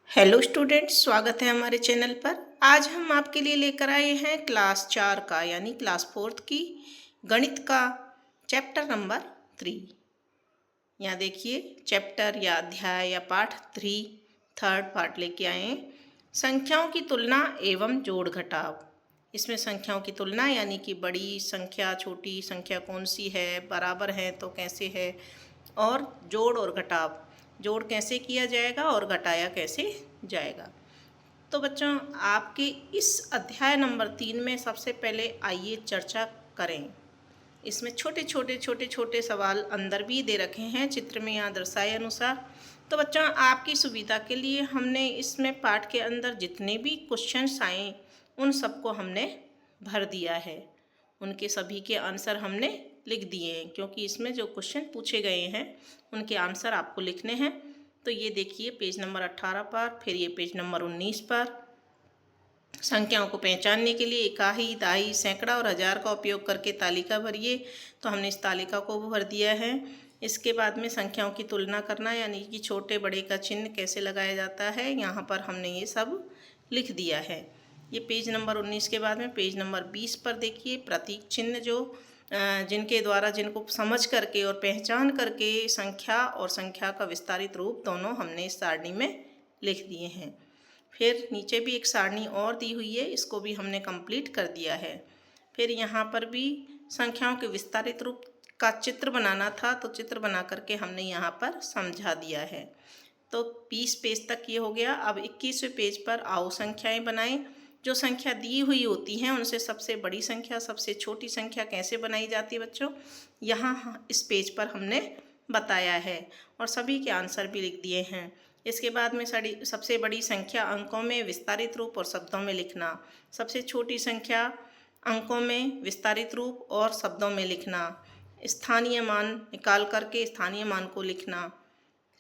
Hello students, स्वागत है हमारे चैनल पर। आज हम आपके लिए लेकर आए हैं क्लास 4 का यानी क्लास 4 की गणित का चैप्टर नंबर 3। यहाँ देखिए, चैप्टर या अध्याय या पाठ 3 थर्ड पार्ट लेके आए हैं। संख्याओं की तुलना एवं जोड़ घटाव। इसमें संख्याओं की तुलना यानी कि बड़ी संख्या छोटी संख्या कौन सी है, बराबर है तो कैसे है, और जोड़ और घटाव, जोड़ कैसे किया जाएगा और घटाया कैसे जाएगा। तो बच्चों, आपके इस अध्याय नंबर 3 में सबसे पहले आइए चर्चा करें। इसमें छोटे छोटे सवाल अंदर भी दे रखे हैं चित्र में यहाँ दर्शाए अनुसार। तो बच्चों, आपकी सुविधा के लिए हमने इसमें पाठ के अंदर जितने भी क्वेश्चंस आए उन सबको हमने भर दिया है। उनके सभी के आंसर हमने लिख दिए हैं, क्योंकि इसमें जो क्वेश्चन पूछे गए हैं उनके आंसर आपको लिखने हैं। तो ये देखिए पेज नंबर 18 पर, फिर ये पेज नंबर 19 पर। संख्याओं को पहचानने के लिए इकाई, दहाई, सैकड़ा और हजार का उपयोग करके तालिका भरिए। तो हमने इस तालिका को भर दिया है। इसके बाद में संख्याओं की तुलना करना यानी कि छोटे बड़े का चिन्ह कैसे लगाया जाता है, यहाँ पर हमने ये सब लिख दिया है। ये पेज नंबर 19 के बाद में पेज नंबर 20 पर देखिए, प्रतीक चिन्ह जो जिनके द्वारा जिनको समझ करके और पहचान करके संख्या और संख्या का विस्तारित रूप दोनों हमने इस सारणी में लिख दिए हैं। फिर नीचे भी एक सारणी और दी हुई है, इसको भी हमने कंप्लीट कर दिया है। फिर यहाँ पर भी संख्याओं के विस्तारित रूप का चित्र बनाना था, तो चित्र बना करके हमने यहाँ पर समझा दिया है। तो 20 पेज तक ये हो गया। अब 21वें पेज पर आओ संख्याएं बनाएं। जो संख्या दी हुई होती हैं उनसे सबसे बड़ी संख्या सबसे छोटी संख्या कैसे बनाई जाती है बच्चों, यहाँ इस पेज पर हमने बताया है और सभी के आंसर भी लिख दिए हैं। इसके बाद में सबसे बड़ी संख्या अंकों में विस्तारित रूप और शब्दों में लिखना, सबसे छोटी संख्या अंकों में विस्तारित रूप और शब्दों में लिखना, स्थानीय मान निकाल करके स्थानीय मान को लिखना।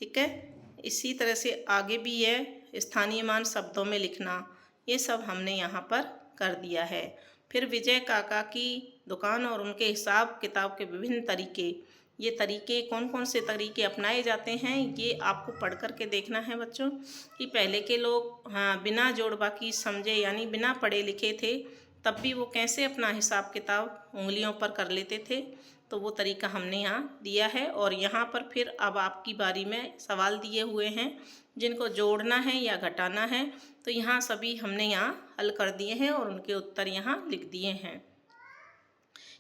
ठीक है, इसी तरह से आगे भी है स्थानीय मान शब्दों में लिखना। ये सब हमने यहाँ पर कर दिया है। फिर विजय काका की दुकान और उनके हिसाब किताब के विभिन्न तरीके, ये तरीके कौन कौन से तरीके अपनाए जाते हैं ये आपको पढ़ कर के देखना है बच्चों। कि पहले के लोग बिना जोड़ बाकी समझे यानी बिना पढ़े लिखे थे, तब भी वो कैसे अपना हिसाब किताब उंगलियों पर कर लेते थे। तो वो तरीका हमने यहाँ दिया है। और यहाँ पर फिर अब आपकी बारी में सवाल दिए हुए हैं जिनको जोड़ना है या घटाना है, तो यहाँ सभी हमने यहाँ हल कर दिए हैं और उनके उत्तर यहाँ लिख दिए हैं।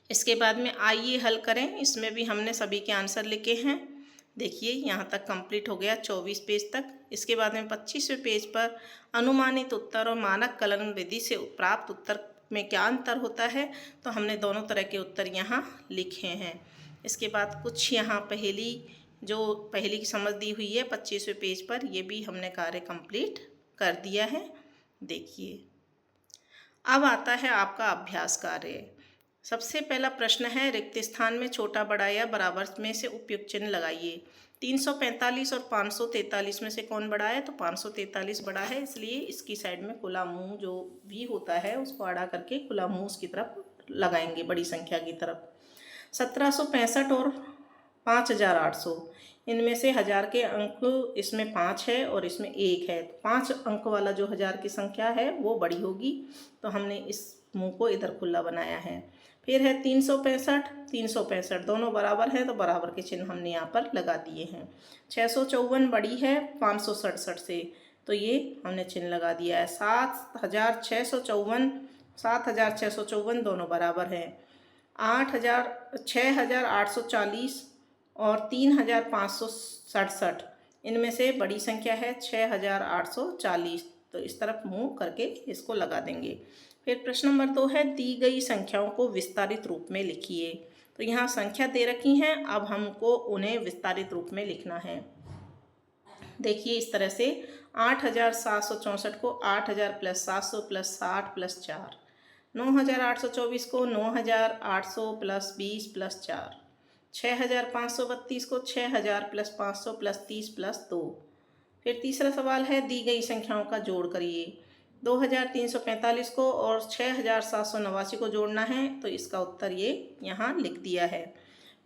इसके बाद में आइए हल करें। इसमें भी हमने सभी के आंसर लिखे हैं। देखिए यहाँ तक कंप्लीट हो गया 24 पेज तक। इसके बाद में 25वें पेज पर अनुमानित उत्तर और मानक कलन विधि से प्राप्त उत्तर में क्या अंतर होता है, तो हमने दोनों तरह के उत्तर यहाँ लिखे हैं। इसके बाद कुछ यहाँ पहेली की समझ दी हुई है 25वें पेज पर, ये भी हमने कार्य कंप्लीट कर दिया है। देखिए अब आता है आपका अभ्यास कार्य। सबसे पहला प्रश्न है, रिक्त स्थान में छोटा बड़ा या बराबर में से उपयुक्त चिन्ह लगाइए। 345 और 543 में से कौन बड़ा है, तो 543 बड़ा है, इसलिए इसकी साइड में खुला मुंह जो भी होता है उसको आड़ा करके खुला मुंह उसकी तरफ लगाएंगे, बड़ी संख्या की तरफ। 1765 और 5800, इनमें से हजार के अंक इसमें 5 है और इसमें 1 है, तो 5 अंक वाला जो हजार की संख्या है वो बड़ी होगी, तो हमने इस मुंह को इधर खुला बनाया है। फिर है 365 दोनों बराबर हैं, तो बराबर के चिन्ह हमने यहाँ पर लगा दिए हैं। 654 बड़ी है 567 से, तो ये हमने चिन्ह लगा दिया है। 7654 दोनों बराबर हैं। 6840 और 3567, इनमें से बड़ी संख्या है 6840, तो इस तरफ मुंह करके इसको लगा देंगे। फिर प्रश्न नंबर 2 है, दी गई संख्याओं को विस्तारित रूप में लिखिए। तो यहाँ संख्या दे रखी हैं, अब हमको उन्हें विस्तारित रूप में लिखना है। देखिए इस तरह से 8764 को 8000 + 700 + 60 + 4, 9824 को 9800 + 20 + 4, 6532 को 6000 + 500 + 30 + 2। फिर तीसरा सवाल है, दी गई संख्याओं का जोड़ करिए। 2345 को और 6789 को जोड़ना है, तो इसका उत्तर ये यहाँ लिख दिया है।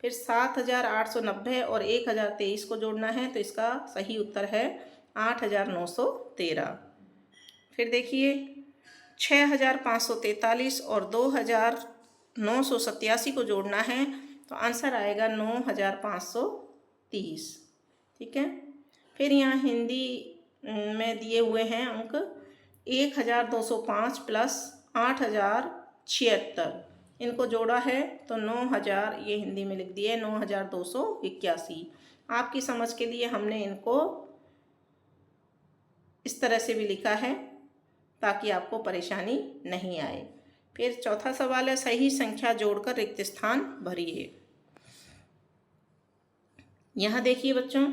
फिर 7890 और 1023 को जोड़ना है, तो इसका सही उत्तर है 8,913। फिर देखिए 6,543 और 2,987 को जोड़ना है तो आंसर आएगा 9,530। ठीक है। फिर यहाँ हिंदी में दिए हुए हैं अंक 1,205 प्लस 8,076, इनको जोड़ा है तो 9,000, ये हिंदी में लिख दिए 9,281। आपकी समझ के लिए हमने इनको इस तरह से भी लिखा है ताकि आपको परेशानी नहीं आए। फिर चौथा सवाल है सही संख्या जोड़कर रिक्त स्थान भरिए। यहाँ देखिए बच्चों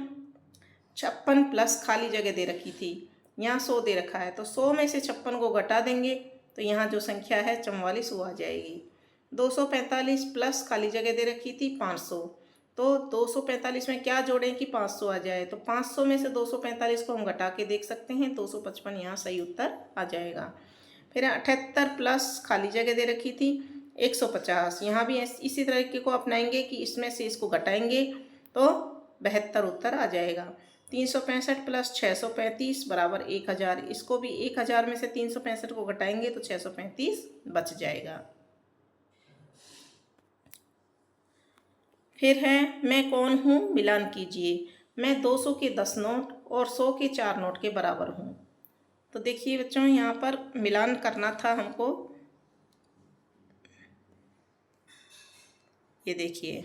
56 प्लस खाली जगह दे रखी थी, यहाँ 100 दे रखा है तो 100 में से 56 को घटा देंगे तो यहाँ जो संख्या है 44 वो आ जाएगी। 245 प्लस खाली जगह दे रखी थी 500, तो 245 में क्या जोड़ें कि 500 आ जाए, तो 500 में से 245 को हम घटा के देख सकते हैं, 255 यहाँ सही उत्तर आ जाएगा। फिर 78 प्लस खाली जगह दे रखी थी 150, यहाँ भी इसी तरीके को अपनाएंगे कि इसमें से इसको घटाएंगे तो 72 उत्तर आ जाएगा। 365 प्लस 635 बराबर 1000, इसको भी 1000 में से 365 को घटाएंगे तो 635 बच जाएगा। फिर है मैं कौन हूँ मिलान कीजिए। मैं 200 के 10 नोट और 100 के 4 नोट के बराबर हूँ। तो देखिए बच्चों यहाँ पर मिलान करना था हमको, ये देखिए,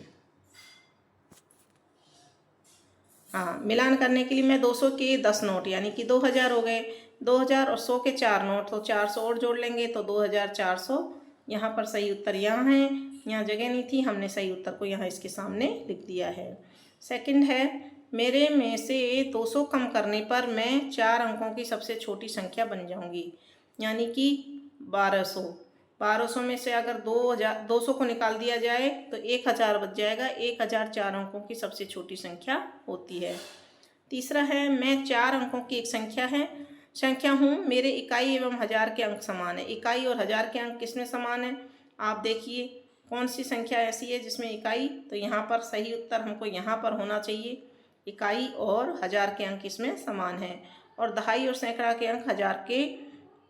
हाँ मिलान करने के लिए मैं 200 के 10 नोट यानी कि 2000 हो गए, 2000 और 100 के 4 नोट तो 400 और जोड़ लेंगे तो 2400। यहाँ पर सही उत्तर यहाँ है, यहाँ जगह नहीं थी, हमने सही उत्तर को यहाँ इसके सामने लिख दिया है। सेकंड है मेरे में से 200 कम करने पर मैं 4 अंकों की सबसे छोटी संख्या बन जाऊंगी, यानी कि 1200। 1200 में से अगर 200 को निकाल दिया जाए तो 1000 बच जाएगा। 1000 4 अंकों की सबसे छोटी संख्या होती है। तीसरा है मैं 4 अंकों की एक संख्या हूँ, मेरे इकाई एवं हजार के अंक समान है। इकाई और हजार के अंक किसमें समान है, आप देखिए कौन सी संख्या ऐसी है जिसमें इकाई, तो यहाँ पर सही उत्तर हमको यहाँ पर होना चाहिए, इकाई और हजार के अंक इसमें समान है। और दहाई और सैकड़ा के अंक हजार के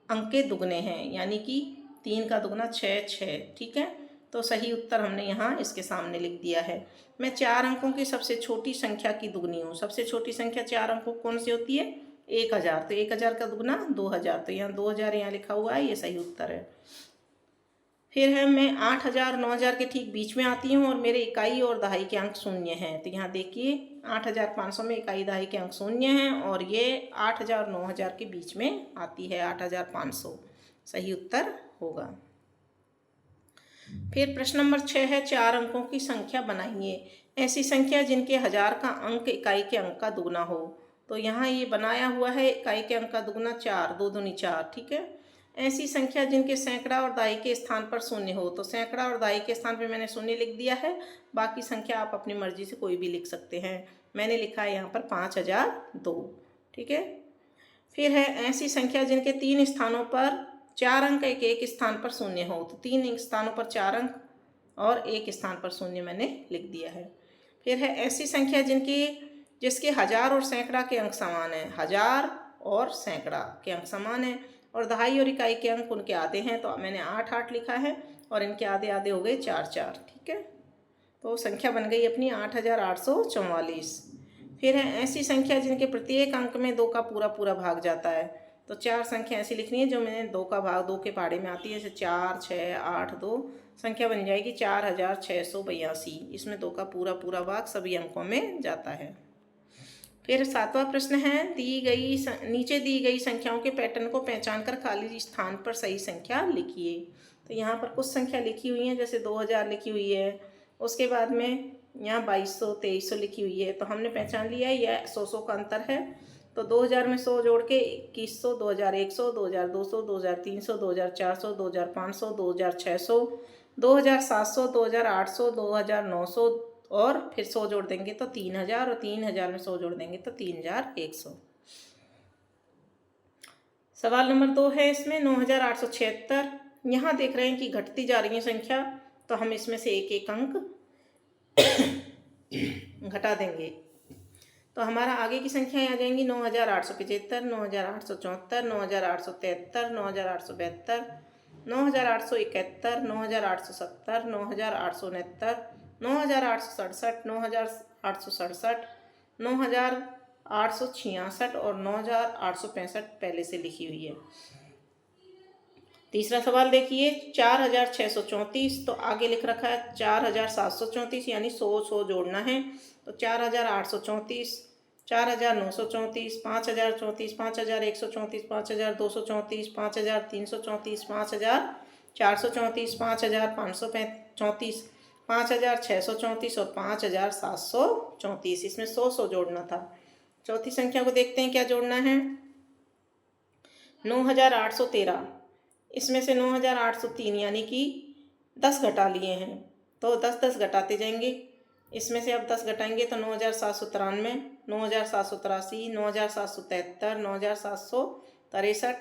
अंक के दुगने हैं, यानी कि 3 का दुगना 6 6। ठीक है, तो सही उत्तर हमने यहाँ इसके सामने लिख दिया है। मैं 4 अंकों की सबसे छोटी संख्या की दुगनी हूँ। सबसे छोटी संख्या 4 अंकों कौन सी होती है, 1000, तो 1000 का दुगना 2000, तो यहाँ 2000 यहाँ लिखा हुआ है, ये सही उत्तर है। फिर है मैं 8000 9000 के ठीक बीच में आती हूँ और मेरे इकाई और दहाई के अंक शून्य हैं। तो यहाँ देखिए 8500 में इकाई दहाई के अंक शून्य हैं और ये 8000 9000 के बीच में आती है 8500, सही उत्तर होगा। फिर प्रश्न नंबर 6 है 4 अंकों की संख्या बनाइए। ऐसी संख्या जिनके हजार का अंक इकाई के अंक का दुगना हो। तो यहाँ ये बनाया हुआ है इकाई के अंक का दुगना 4, 2 दूनी 4। ठीक है, ऐसी संख्या जिनके सैकड़ा और दहाई के स्थान पर शून्य हो। तो सैकड़ा और दहाई के स्थान पर मैंने शून्य लिख दिया है, बाकी संख्या आप अपनी मर्जी से कोई भी लिख सकते हैं। मैंने लिखा है यहाँ पर 5002। ठीक है, फिर है ऐसी संख्या जिनके 3 स्थानों पर 4 अंक एक स्थान पर शून्य हो। तो 3 स्थानों पर 4 अंक और 1 स्थान पर शून्य मैंने लिख दिया है। फिर है ऐसी संख्या जिसके हजार और सैकड़ा के अंक समान है। हजार और सैकड़ा के अंक समान है और दहाई और इकाई के अंक उनके आधे हैं, तो मैंने 8 8 लिखा है और इनके आधे आधे हो गए 4 4। ठीक है, तो संख्या बन गई अपनी 8844। फिर है ऐसी संख्या जिनके प्रत्येक अंक में 2 का पूरा भाग जाता है। तो 4 संख्या ऐसी लिखनी है जो मैंने 2 का भाग 2 के पहाड़े में आती है, जैसे 4 6 8 2, संख्या बन जाएगी 4682। इसमें 2 का पूरा भाग सभी अंकों में जाता है। फिर 7वां प्रश्न है नीचे दी गई संख्याओं के पैटर्न को पहचान कर खाली स्थान पर सही संख्या लिखिए। तो यहाँ पर कुछ संख्या लिखी हुई है, जैसे 2000 लिखी हुई है, उसके बाद में यहाँ 2200 2300 लिखी हुई है। तो हमने पहचान लिया है यह 100 का अंतर है। तो 2000 में 100 जोड़ के 2100, 2100, 2200, 2300, 2400, 2500, 2600, 2700, 2800, 2900 और फिर 100 जोड़ देंगे तो 3000 और 3000 में 100 जोड़ देंगे तो 3100। सवाल नंबर 2 है इसमें 9876। यहाँ देख रहे हैं कि घटती जा रही है संख्या, तो हम इसमें से एक एक अंक घटा देंगे। तो हमारा आगे की संख्याएं आ जाएंगी 9875, 9874, 9873, 9872, 9871, 9870, 9869, 9867, 9867, 9866 और 9865 पहले से लिखी हुई है। तीसरा सवाल देखिए 4634, तो आगे लिख रखा है 4734 यानी 100 जोड़ना है। तो 4834, 4934, 5034, 5134, 5234, 5334, 5434, 5534, 5634 और 5734। इसमें 100 जोड़ना था। चौथी संख्या को देखते हैं क्या जोड़ना है। 9813, इसमें से 9803 यानी कि 10 घटा लिए हैं, तो 10 घटाते जाएंगे। इसमें से अब 10 घटाएंगे तो 9793, 9783, 9773, 9763,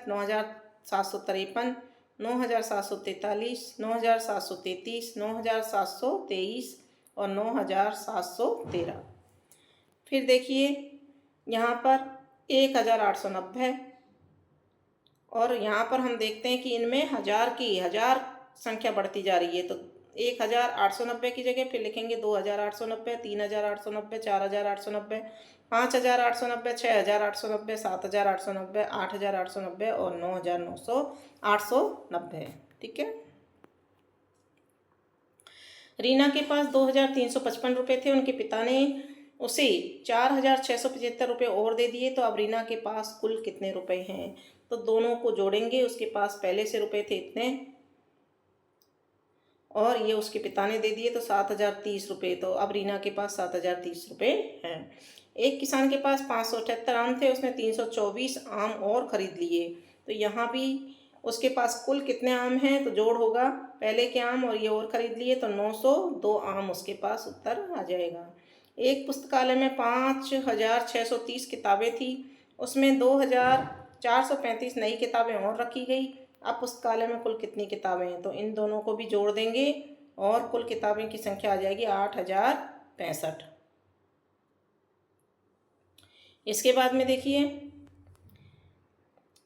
9753, 9743, 9733, 9723 और 9713। फिर देखिए यहाँ पर 1890, और यहाँ पर हम देखते हैं कि इनमें हजार संख्या बढ़ती जा रही है। तो 1890 की जगह फिर लिखेंगे 2890, 3890, 4890, 5890, 6890, 7890, 8890 और 890। ठीक है। रीना के पास 2355 रुपये थे। उनके पिता ने उसे 4675 रुपये और दे दिए। तो अब रीना के पास कुल कितने रुपए हैं। तो दोनों को जोड़ेंगे। उसके पास पहले से रुपए थे इतने और ये उसके पिता ने दे दिए, तो 7030 रुपये। तो अब रीना के पास 7030 रुपये हैं। एक किसान के पास 578 आम थे। उसने 324 आम और खरीद लिए। तो यहाँ भी उसके पास कुल कितने आम हैं, तो जोड़ होगा पहले के आम और ये और खरीद लिए, तो 902 आम उसके पास उत्तर आ जाएगा। एक पुस्तकालय में 5630 किताबें थी। उसमें 2435 नई किताबें और रखी गई। अब पुस्तकालय में कुल कितनी किताबें हैं, तो इन दोनों को भी जोड़ देंगे और कुल किताबें की संख्या आ जाएगी 8065। इसके बाद में देखिए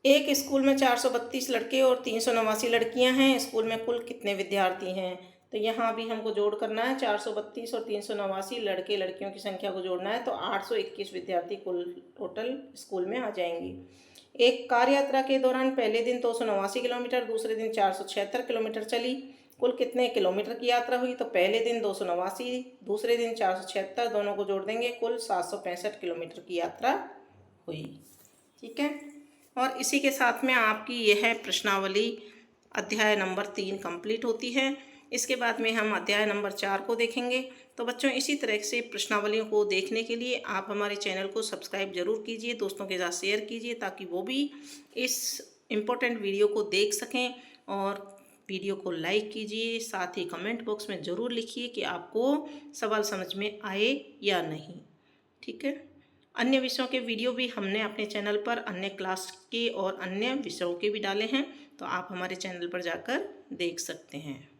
एक स्कूल में 432 लड़के और 389 लड़कियां हैं। स्कूल में कुल कितने विद्यार्थी हैं, तो यहाँ भी हमको जोड़ करना है। 432 और 389 लड़के लड़कियों की संख्या को जोड़ना है, तो 821 विद्यार्थी कुल टोटल स्कूल में आ जाएंगे। एक कार यात्रा के दौरान पहले दिन 289 किलोमीटर, दूसरे दिन 476 किलोमीटर चली। कुल कितने किलोमीटर की यात्रा हुई, तो पहले दिन 289, दूसरे दिन 476, दोनों को जोड़ देंगे, कुल 765 किलोमीटर की यात्रा हुई। ठीक है। और इसी के साथ में आपकी यह प्रश्नावली अध्याय नंबर 3 कंप्लीट होती है। इसके बाद में हम अध्याय नंबर 4 को देखेंगे। तो बच्चों इसी तरह से प्रश्नावलियों को देखने के लिए आप हमारे चैनल को सब्सक्राइब जरूर कीजिए, दोस्तों के साथ शेयर कीजिए ताकि वो भी इस इम्पोर्टेंट वीडियो को देख सकें। और वीडियो को लाइक कीजिए, साथ ही कमेंट बॉक्स में ज़रूर लिखिए कि आपको सवाल समझ में आए या नहीं। ठीक है। अन्य विषयों के वीडियो भी हमने अपने चैनल पर अन्य क्लास के और अन्य विषयों के भी डाले हैं, तो आप हमारे चैनल पर जाकर देख सकते हैं।